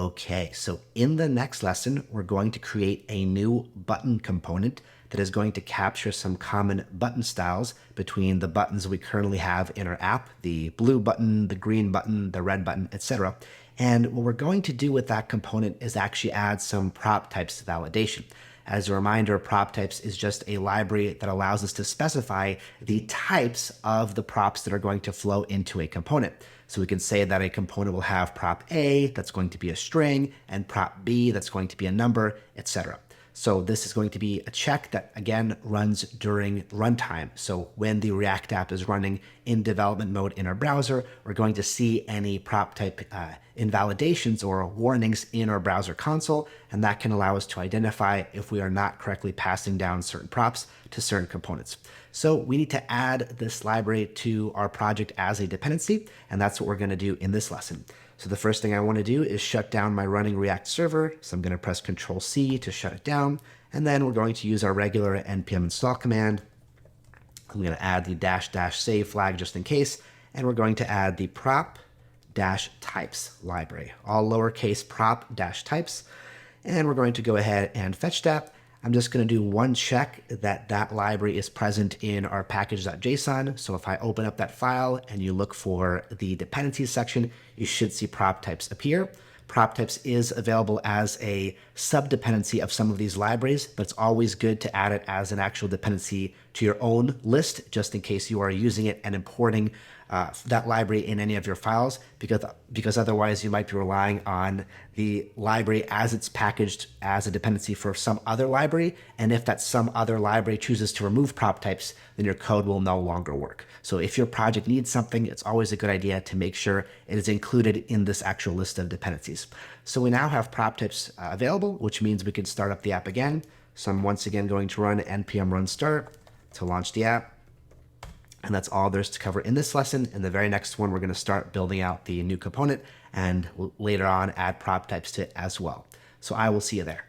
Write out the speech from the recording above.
Okay, so in the next lesson, we're going to create a new button component that is going to capture some common button styles between the buttons we currently have in our app, the blue button, the green button, the red button, etc. And what we're going to do with that component is actually add some prop types to validation. As a reminder, prop types is just a library that allows us to specify the types of the props that are going to flow into a component. So we can say that a component will have prop A, that's going to be a string, and prop B, that's going to be a number, etc. So this is going to be a check that, again, runs during runtime. So when the React app is running in development mode in our browser, we're going to see any prop type invalidations or warnings in our browser console, and that can allow us to identify if we are not correctly passing down certain props to certain components. So we need to add this library to our project as a dependency, and that's what we're going to do in this lesson. So the first thing I want to do is shut down my running React server. So I'm going to press Control-C to shut it down. And then we're going to use our regular npm install command. I'm going to add the -- save flag just in case. And we're going to add the prop -types library, all lowercase prop -types. And we're going to go ahead and fetch that. I'm just going to do one check that that library is present in our package.json. So if I open up that file and you look for the dependencies section, you should see prop types appear. Prop types is available as a sub-dependency of some of these libraries, but it's always good to add it as an actual dependency to your own list, just in case you are using it and importing that library in any of your files, because otherwise you might be relying on the library as it's packaged as a dependency for some other library. And if that some other library chooses to remove prop types, then your code will no longer work. So if your project needs something, it's always a good idea to make sure it is included in this actual list of dependencies. So we now have prop types available, which means we can start up the app again. So I'm once again going to run npm run start to launch the app. And that's all there's to cover in this lesson. In the very next one, we're going to start building out the new component and later on add prop types to it as well. So I will see you there.